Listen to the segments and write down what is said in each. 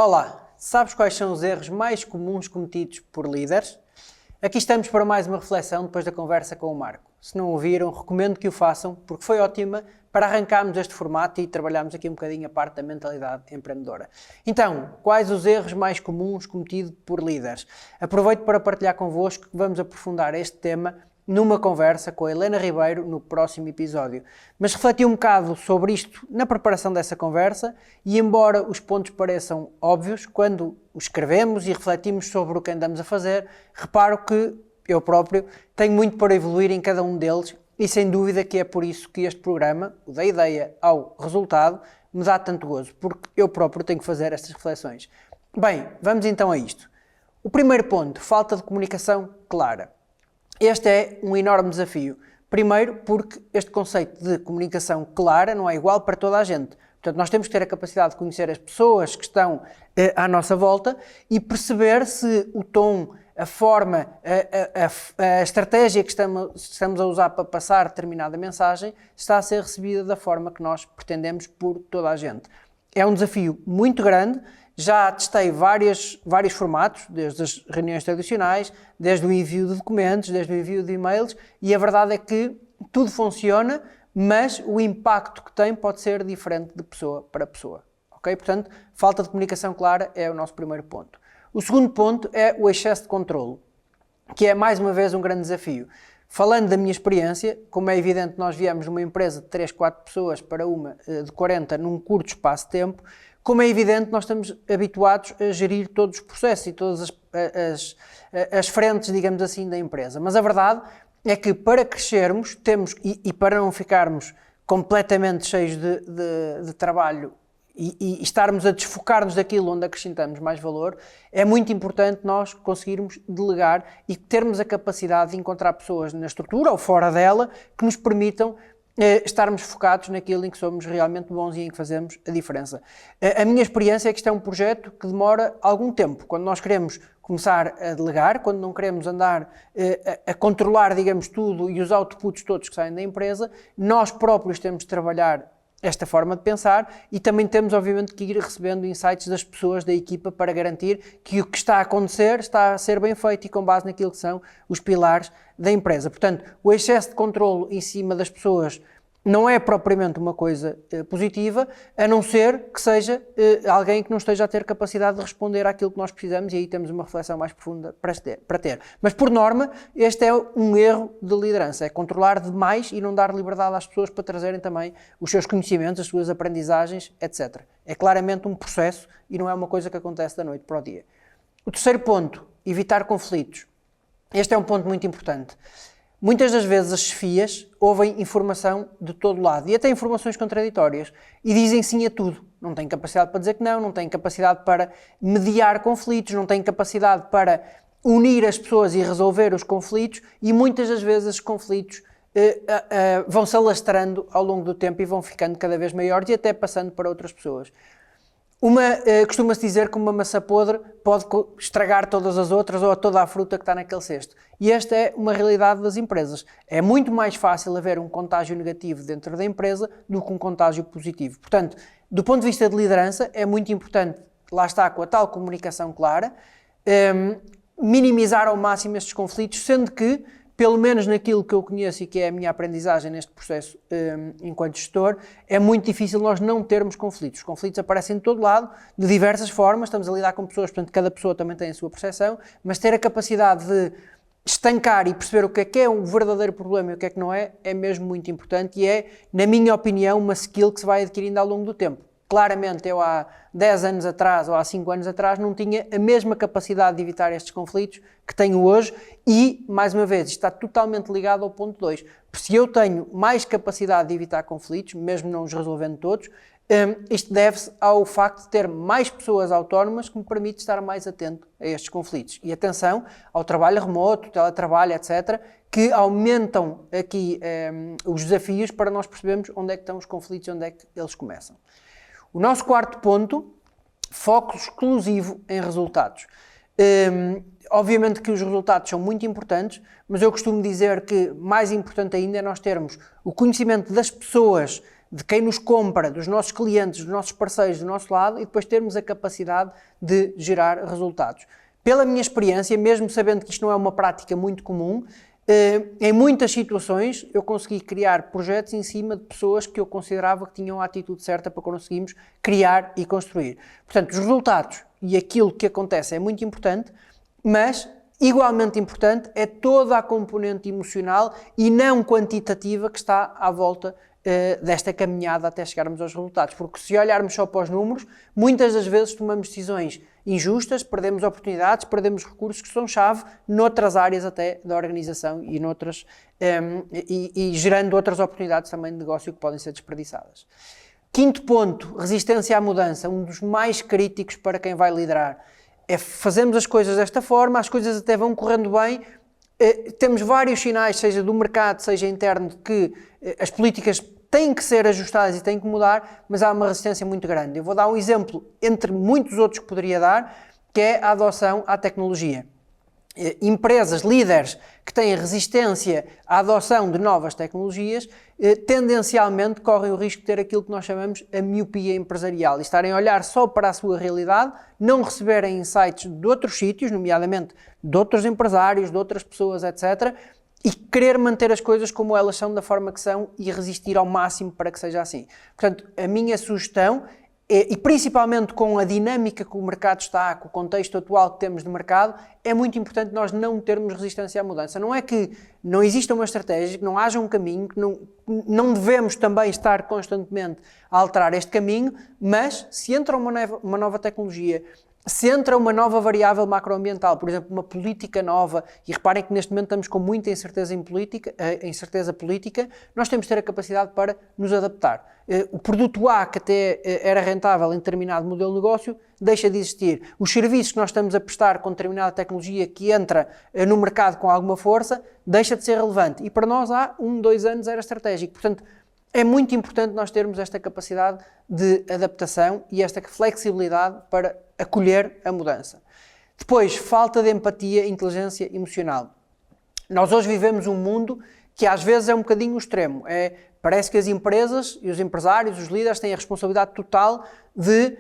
Olá, sabes quais são os erros mais comuns cometidos por líderes? Aqui estamos para mais uma reflexão depois da conversa com o Marco. Se não ouviram, recomendo que o façam, porque foi ótima para arrancarmos este formato e trabalharmos aqui um bocadinho a parte da mentalidade empreendedora. Então, quais os erros mais comuns cometidos por líderes? Aproveito para partilhar convosco que vamos aprofundar este tema numa conversa com a Helena Ribeiro no próximo episódio. Mas refleti um bocado sobre isto na preparação dessa conversa e, embora os pontos pareçam óbvios, quando os escrevemos e refletimos sobre o que andamos a fazer, reparo que eu próprio tenho muito para evoluir em cada um deles e sem dúvida que é por isso que este programa, o da ideia ao resultado, me dá tanto gozo, porque eu próprio tenho que fazer estas reflexões. Bem, vamos então a isto. O primeiro ponto, falta de comunicação clara. Este é um enorme desafio. Primeiro, porque este conceito de comunicação clara não é igual para toda a gente. Portanto, nós temos que ter a capacidade de conhecer as pessoas que estão à nossa volta e perceber se o tom, a forma, a estratégia que estamos a usar para passar determinada mensagem está a ser recebida da forma que nós pretendemos por toda a gente. É um desafio muito grande. Já testei vários formatos, desde as reuniões tradicionais, desde o envio de documentos, desde o envio de e-mails, e a verdade é que tudo funciona, mas o impacto que tem pode ser diferente de pessoa para pessoa. Ok? Portanto, falta de comunicação clara é o nosso primeiro ponto. O segundo ponto é o excesso de controlo, que é mais uma vez um grande desafio. Falando da minha experiência, como é evidente, nós viemos de uma empresa de 3, 4 pessoas para uma de 40 num curto espaço de tempo. Como é evidente, nós estamos habituados a gerir todos os processos e todas as frentes, digamos assim, da empresa. Mas a verdade é que para crescermos temos, e para não ficarmos completamente cheios de trabalho e estarmos a desfocar-nos daquilo onde acrescentamos mais valor, é muito importante nós conseguirmos delegar e termos a capacidade de encontrar pessoas na estrutura ou fora dela que nos permitam estarmos focados naquilo em que somos realmente bons e em que fazemos a diferença. A minha experiência é que isto é um projeto que demora algum tempo. Quando nós queremos começar a delegar, quando não queremos andar a controlar, digamos, tudo e os outputs todos que saem da empresa, nós próprios temos de trabalhar esta forma de pensar e também temos, obviamente, que ir recebendo insights das pessoas da equipa para garantir que o que está a acontecer está a ser bem feito e com base naquilo que são os pilares da empresa. Portanto, o excesso de controlo em cima das pessoas não é propriamente uma coisa positiva, a não ser que seja alguém que não esteja a ter capacidade de responder àquilo que nós precisamos, e aí temos uma reflexão mais profunda para ter. Mas, por norma, este é um erro de liderança, é controlar demais e não dar liberdade às pessoas para trazerem também os seus conhecimentos, as suas aprendizagens, etc. É claramente um processo e não é uma coisa que acontece da noite para o dia. O terceiro ponto, evitar conflitos. Este é um ponto muito importante. Muitas das vezes as chefias ouvem informação de todo lado e até informações contraditórias e dizem sim a tudo. Não têm capacidade para dizer que não têm capacidade para mediar conflitos, não têm capacidade para unir as pessoas e resolver os conflitos e muitas das vezes os conflitos vão se alastrando ao longo do tempo e vão ficando cada vez maiores e até passando para outras pessoas. Costuma-se dizer que uma maçã podre pode estragar todas as outras ou toda a fruta que está naquele cesto. E esta é uma realidade das empresas. É muito mais fácil haver um contágio negativo dentro da empresa do que um contágio positivo. Portanto, do ponto de vista de liderança, é muito importante, lá está, com a tal comunicação clara, minimizar ao máximo estes conflitos, sendo que, pelo menos naquilo que eu conheço e que é a minha aprendizagem neste processo enquanto gestor, é muito difícil nós não termos conflitos. Os conflitos aparecem de todo lado, de diversas formas, estamos a lidar com pessoas, portanto cada pessoa também tem a sua percepção, mas ter a capacidade de estancar e perceber o que é um verdadeiro problema e o que é que não é mesmo muito importante e é, na minha opinião, uma skill que se vai adquirindo ao longo do tempo. Claramente, eu há 10 anos atrás ou há 5 anos atrás não tinha a mesma capacidade de evitar estes conflitos que tenho hoje e, mais uma vez, está totalmente ligado ao ponto 2. Se eu tenho mais capacidade de evitar conflitos, mesmo não os resolvendo todos, isto deve-se ao facto de ter mais pessoas autónomas que me permite estar mais atento a estes conflitos. E atenção ao trabalho remoto, teletrabalho, etc., que aumentam aqui os desafios para nós percebermos onde é que estão os conflitos e onde é que eles começam. O nosso quarto ponto, foco exclusivo em resultados. Obviamente que os resultados são muito importantes, mas eu costumo dizer que mais importante ainda é nós termos o conhecimento das pessoas de quem nos compra, dos nossos clientes, dos nossos parceiros, do nosso lado, e depois termos a capacidade de gerar resultados. Pela minha experiência, mesmo sabendo que isto não é uma prática muito comum, em muitas situações eu consegui criar projetos em cima de pessoas que eu considerava que tinham a atitude certa para conseguirmos criar e construir. Portanto, os resultados e aquilo que acontece é muito importante, mas igualmente importante é toda a componente emocional e não quantitativa que está à volta desta caminhada até chegarmos aos resultados, porque se olharmos só para os números, muitas das vezes tomamos decisões injustas, perdemos oportunidades, perdemos recursos que são chave noutras áreas até da organização e noutras, e gerando outras oportunidades também de negócio que podem ser desperdiçadas. Quinto ponto, resistência à mudança, um dos mais críticos para quem vai liderar. É fazermos as coisas desta forma, as coisas até vão correndo bem, temos vários sinais, seja do mercado, seja interno, de que as políticas têm que ser ajustadas e têm que mudar, mas há uma resistência muito grande. Eu vou dar um exemplo, entre muitos outros que poderia dar, que é a adoção à tecnologia. Empresas, líderes que têm resistência à adoção de novas tecnologias, tendencialmente correm o risco de ter aquilo que nós chamamos a miopia empresarial e estarem a olhar só para a sua realidade, não receberem insights de outros sítios, nomeadamente de outros empresários, de outras pessoas, etc., e querer manter as coisas como elas são, da forma que são, e resistir ao máximo para que seja assim. Portanto, a minha sugestão e principalmente com a dinâmica que o mercado está, com o contexto atual que temos de mercado, é muito importante nós não termos resistência à mudança. Não é que não exista uma estratégia, que não haja um caminho, que não devemos também estar constantemente a alterar este caminho, mas se entra uma nova tecnologia, se entra uma nova variável macroambiental, por exemplo, uma política nova, e reparem que neste momento estamos com muita incerteza política, nós temos de ter a capacidade para nos adaptar. O produto A, que até era rentável em determinado modelo de negócio, deixa de existir. Os serviços que nós estamos a prestar com determinada tecnologia que entra no mercado com alguma força, deixa de ser relevante. E para nós há 2 anos era estratégico. Portanto, é muito importante nós termos esta capacidade de adaptação e esta flexibilidade para acolher a mudança. Depois, falta de empatia e inteligência emocional. Nós hoje vivemos um mundo que às vezes é um bocadinho extremo. Parece que as empresas e os empresários, os líderes, têm a responsabilidade total de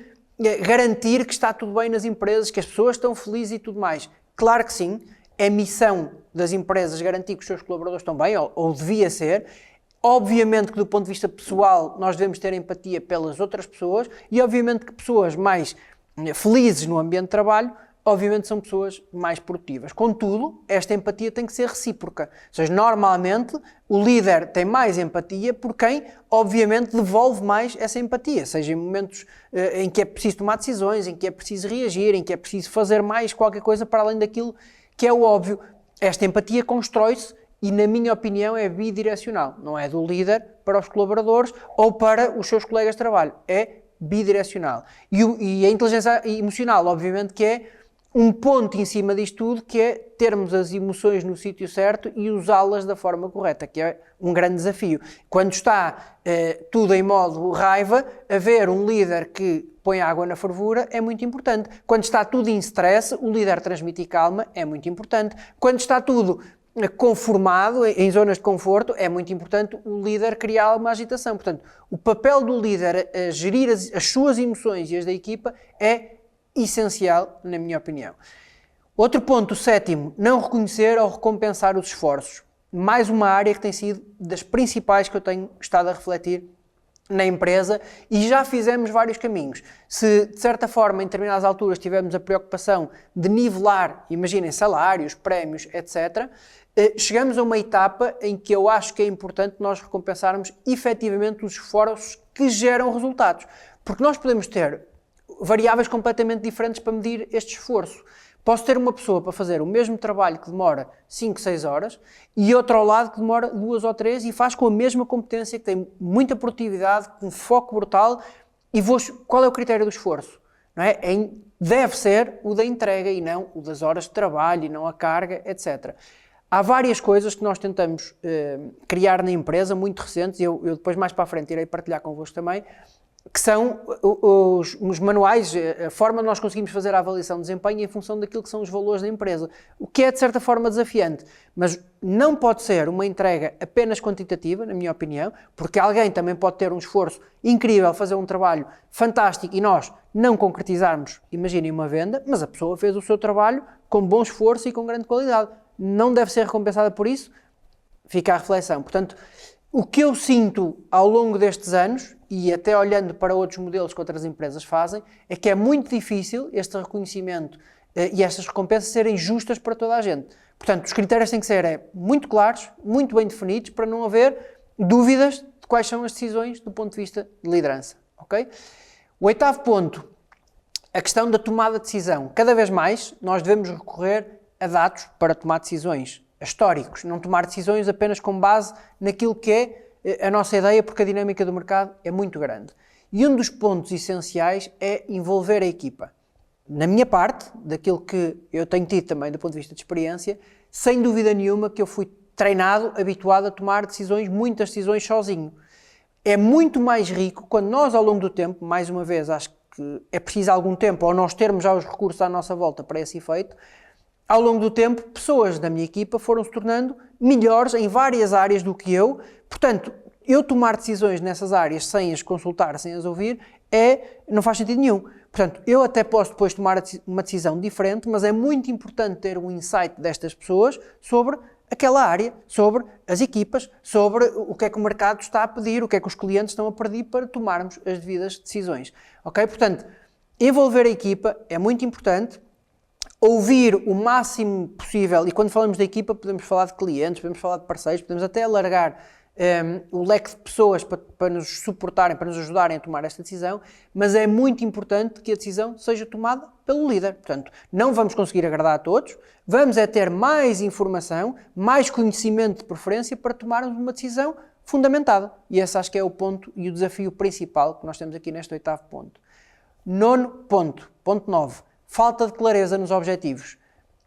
garantir que está tudo bem nas empresas, que as pessoas estão felizes e tudo mais. Claro que sim, é missão das empresas garantir que os seus colaboradores estão bem, ou devia ser. Obviamente que do ponto de vista pessoal nós devemos ter empatia pelas outras pessoas e obviamente que pessoas mais felizes no ambiente de trabalho, obviamente são pessoas mais produtivas. Contudo, esta empatia tem que ser recíproca. Ou seja, normalmente o líder tem mais empatia por quem, obviamente, devolve mais essa empatia. Seja em momentos em que é preciso tomar decisões, em que é preciso reagir, em que é preciso fazer mais qualquer coisa para além daquilo que é o óbvio. Esta empatia constrói-se e, na minha opinião, é bidirecional. Não é do líder para os colaboradores ou para os seus colegas de trabalho. É bidirecional. E a inteligência emocional, obviamente, que é um ponto em cima disto tudo, que é termos as emoções no sítio certo e usá-las da forma correta, que é um grande desafio. Quando está tudo em modo raiva, haver um líder que põe água na fervura é muito importante. Quando está tudo em stress, o líder transmitir calma é muito importante. Quando está tudo conformado, em zonas de conforto, é muito importante o líder criar alguma agitação. Portanto, o papel do líder a gerir as suas emoções e as da equipa é essencial, na minha opinião. Outro ponto, o sétimo, não reconhecer ou recompensar os esforços. Mais uma área que tem sido das principais que eu tenho estado a refletir na empresa e já fizemos vários caminhos. Se, de certa forma, em determinadas alturas tivemos a preocupação de nivelar, imaginem, salários, prémios, etc., chegamos a uma etapa em que eu acho que é importante nós recompensarmos efetivamente os esforços que geram resultados. Porque nós podemos ter variáveis completamente diferentes para medir este esforço. Posso ter uma pessoa para fazer o mesmo trabalho que demora 5, 6 horas e outro ao lado que demora 2 ou 3 e faz com a mesma competência, que tem muita produtividade, com foco brutal. E qual é o critério do esforço? Não é? Deve ser o da entrega e não o das horas de trabalho e não a carga, etc. Há várias coisas que nós tentamos criar na empresa, muito recentes, e eu depois mais para a frente irei partilhar convosco também, que são os manuais, a forma de nós conseguimos fazer a avaliação de desempenho em função daquilo que são os valores da empresa, o que é de certa forma desafiante, mas não pode ser uma entrega apenas quantitativa, na minha opinião, porque alguém também pode ter um esforço incrível, fazer um trabalho fantástico e nós não concretizarmos, imaginem uma venda, mas a pessoa fez o seu trabalho com bom esforço e com grande qualidade, não deve ser recompensada por isso, fica a reflexão. Portanto, o que eu sinto ao longo destes anos, e até olhando para outros modelos que outras empresas fazem, é que é muito difícil este reconhecimento e estas recompensas serem justas para toda a gente. Portanto, os critérios têm que ser muito claros, muito bem definidos, para não haver dúvidas de quais são as decisões do ponto de vista de liderança. Okay? O 8º ponto, a questão da tomada de decisão. Cada vez mais nós devemos recorrer a dados para tomar decisões históricos, não tomar decisões apenas com base naquilo que é a nossa ideia, porque a dinâmica do mercado é muito grande. E um dos pontos essenciais é envolver a equipa. Na minha parte, daquilo que eu tenho tido também do ponto de vista de experiência, sem dúvida nenhuma que eu fui treinado, habituado a tomar decisões, muitas decisões sozinho. É muito mais rico quando nós, ao longo do tempo, mais uma vez, acho que é preciso algum tempo, ou nós termos já os recursos à nossa volta para esse efeito, ao longo do tempo, pessoas da minha equipa foram se tornando melhores em várias áreas do que eu. Portanto, eu tomar decisões nessas áreas sem as consultar, sem as ouvir, não faz sentido nenhum. Portanto, eu até posso depois tomar uma decisão diferente, mas é muito importante ter um insight destas pessoas sobre aquela área, sobre as equipas, sobre o que é que o mercado está a pedir, o que é que os clientes estão a pedir para tomarmos as devidas decisões. Ok? Portanto, envolver a equipa é muito importante. Ouvir o máximo possível, e quando falamos da equipa podemos falar de clientes, podemos falar de parceiros, podemos até alargar o leque de pessoas para nos suportarem, para nos ajudarem a tomar esta decisão, mas é muito importante que a decisão seja tomada pelo líder. Portanto, não vamos conseguir agradar a todos, vamos ter mais informação, mais conhecimento de preferência para tomarmos uma decisão fundamentada. E esse acho que é o ponto e o desafio principal que nós temos aqui neste 8º ponto. 9º ponto, ponto 9. Falta de clareza nos objetivos.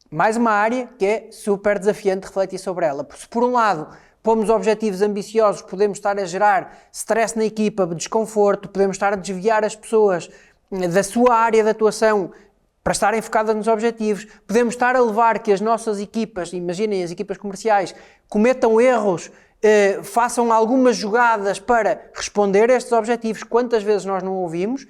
Mais uma área que é super desafiante refletir sobre ela. Porque se por um lado pomos objetivos ambiciosos, podemos estar a gerar stress na equipa, desconforto, podemos estar a desviar as pessoas da sua área de atuação para estarem focadas nos objetivos, podemos estar a levar que as nossas equipas, imaginem as equipas comerciais, cometam erros, façam algumas jogadas para responder a estes objetivos. Quantas vezes nós não ouvimos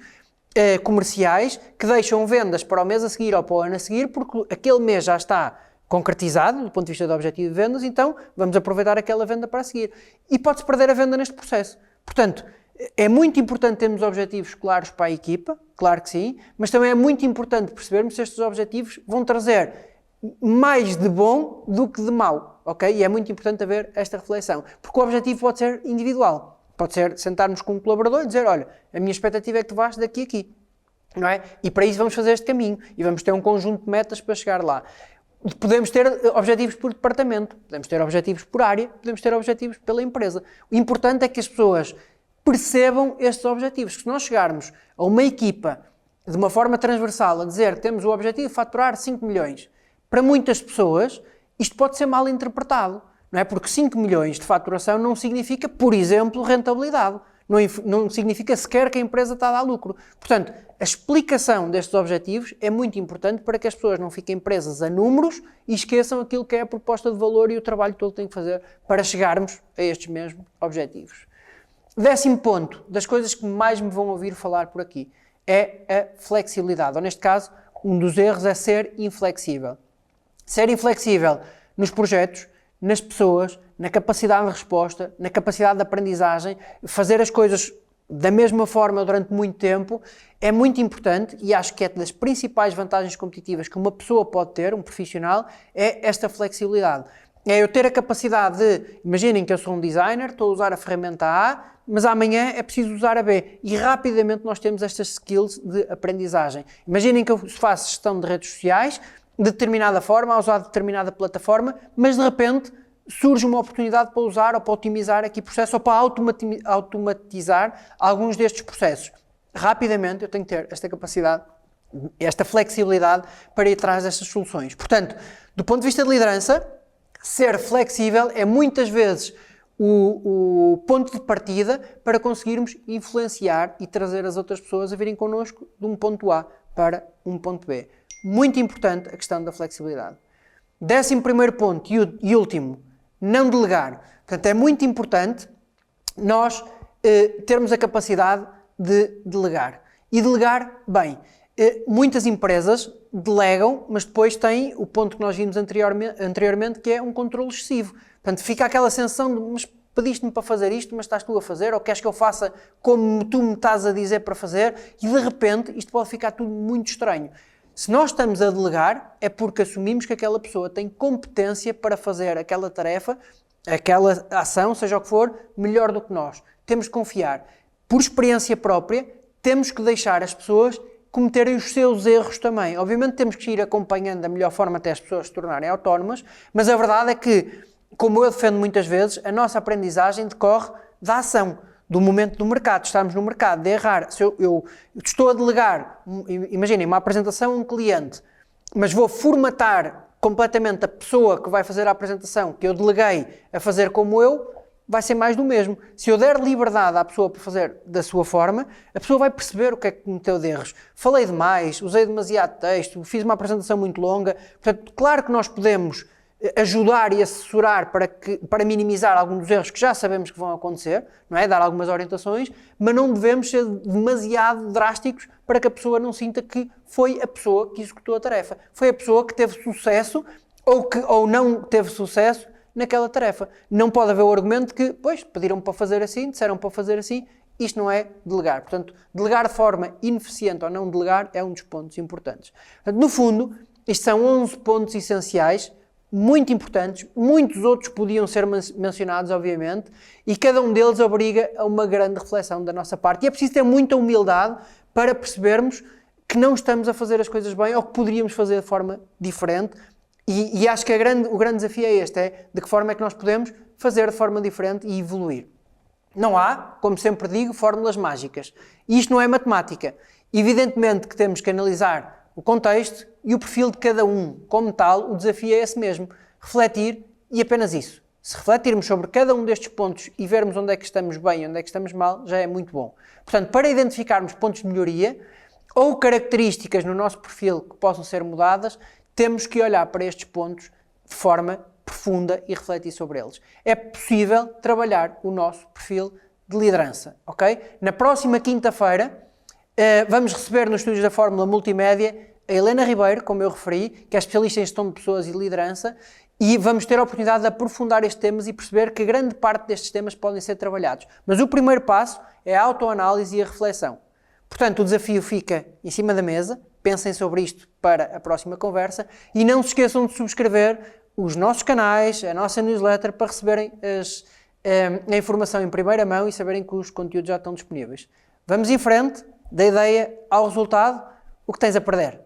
comerciais que deixam vendas para o mês a seguir ou para o ano a seguir porque aquele mês já está concretizado do ponto de vista do objetivo de vendas, então vamos aproveitar aquela venda para seguir. E pode-se perder a venda neste processo. Portanto, é muito importante termos objetivos claros para a equipa, claro que sim, mas também é muito importante percebermos se estes objetivos vão trazer mais de bom do que de mau, ok? E é muito importante haver esta reflexão, porque o objetivo pode ser individual. Pode ser sentarmos com um colaborador e dizer, olha, a minha expectativa é que tu vás daqui a aqui, não é? E para isso vamos fazer este caminho e vamos ter um conjunto de metas para chegar lá. Podemos ter objetivos por departamento, podemos ter objetivos por área, podemos ter objetivos pela empresa. O importante é que as pessoas percebam estes objetivos. Se nós chegarmos a uma equipa de uma forma transversal a dizer que temos o objetivo de faturar 5 milhões, para muitas pessoas isto pode ser mal interpretado. Não é? Porque 5 milhões de faturação não significa, por exemplo, rentabilidade. Não significa sequer que a empresa está a dar lucro. Portanto, a explicação destes objetivos é muito importante para que as pessoas não fiquem presas a números e esqueçam aquilo que é a proposta de valor e o trabalho todo que têm que fazer para chegarmos a estes mesmos objetivos. 10º ponto, das coisas que mais me vão ouvir falar por aqui, é a flexibilidade. Ou neste caso, um dos erros é ser inflexível. Ser inflexível nos projetos, nas pessoas, na capacidade de resposta, na capacidade de aprendizagem, fazer as coisas da mesma forma durante muito tempo é muito importante e acho que é das principais vantagens competitivas que uma pessoa pode ter, um profissional, é esta flexibilidade. É eu ter a capacidade de, imaginem que eu sou um designer, estou a usar a ferramenta A, mas amanhã é preciso usar a B e rapidamente nós temos estas skills de aprendizagem. Imaginem que eu faço gestão de redes sociais, de determinada forma, a usar determinada plataforma, mas de repente surge uma oportunidade para usar ou para otimizar aqui processo ou para automatizar alguns destes processos. Rapidamente eu tenho que ter esta capacidade, esta flexibilidade para ir atrás destas soluções. Portanto, do ponto de vista de liderança, ser flexível é muitas vezes o ponto de partida para conseguirmos influenciar e trazer as outras pessoas a virem connosco de um ponto A para um ponto B. Muito importante a questão da flexibilidade. 11º ponto e último, não delegar. Portanto, é muito importante nós termos a capacidade de delegar. E delegar bem. Muitas empresas delegam, mas depois têm o ponto que nós vimos anteriormente, que é um controle excessivo. Portanto, fica aquela sensação de, mas pediste-me para fazer isto, mas estás tu a fazer, ou queres que eu faça como tu me estás a dizer para fazer, e de repente isto pode ficar tudo muito estranho. Se nós estamos a delegar, é porque assumimos que aquela pessoa tem competência para fazer aquela tarefa, aquela ação, seja o que for, melhor do que nós. Temos que confiar. Por experiência própria, temos que deixar as pessoas cometerem os seus erros também. Obviamente temos que ir acompanhando da melhor forma até as pessoas se tornarem autónomas, mas a verdade é que, como eu defendo muitas vezes, a nossa aprendizagem decorre da ação, do momento do mercado. Estamos no mercado, de errar. Se eu estou a delegar, imaginem, uma apresentação a um cliente, mas vou formatar completamente a pessoa que vai fazer a apresentação, que eu deleguei a fazer como eu, vai ser mais do mesmo. Se eu der liberdade à pessoa para fazer da sua forma, a pessoa vai perceber o que é que cometeu de erros. Falei demais, usei demasiado texto, fiz uma apresentação muito longa. Portanto, claro que nós podemos ajudar e assessorar para minimizar alguns dos erros que já sabemos que vão acontecer, não é? Dar algumas orientações, mas não devemos ser demasiado drásticos para que a pessoa não sinta que foi a pessoa que executou a tarefa. Foi a pessoa que teve sucesso ou não teve sucesso naquela tarefa. Não pode haver o argumento que, pois, pediram para fazer assim, disseram para fazer assim, isto não é delegar. Portanto, delegar de forma ineficiente ou não delegar é um dos pontos importantes. Portanto, no fundo, isto são 11 pontos essenciais, muito importantes, muitos outros podiam ser mencionados, obviamente, e cada um deles obriga a uma grande reflexão da nossa parte. E é preciso ter muita humildade para percebermos que não estamos a fazer as coisas bem ou que poderíamos fazer de forma diferente. E acho que o grande desafio é este, é de que forma é que nós podemos fazer de forma diferente e evoluir. Não há, como sempre digo, fórmulas mágicas. E isto não é matemática. Evidentemente que temos que analisar o contexto e o perfil de cada um. Como tal, o desafio é esse mesmo, refletir e apenas isso. Se refletirmos sobre cada um destes pontos e vermos onde é que estamos bem e onde é que estamos mal, já é muito bom. Portanto, para identificarmos pontos de melhoria ou características no nosso perfil que possam ser mudadas, temos que olhar para estes pontos de forma profunda e refletir sobre eles. É possível trabalhar o nosso perfil de liderança, ok? Na próxima quinta-feira vamos receber nos estúdios da Fórmula Multimédia a Helena Ribeiro, como eu referi, que é especialista em gestão de pessoas e liderança, e vamos ter a oportunidade de aprofundar estes temas e perceber que grande parte destes temas podem ser trabalhados. Mas o primeiro passo é a autoanálise e a reflexão. Portanto, o desafio fica em cima da mesa. Pensem sobre isto para a próxima conversa e não se esqueçam de subscrever os nossos canais, a nossa newsletter, para receberem a informação em primeira mão e saberem que os conteúdos já estão disponíveis. Vamos em frente, da ideia ao resultado, o que tens a perder?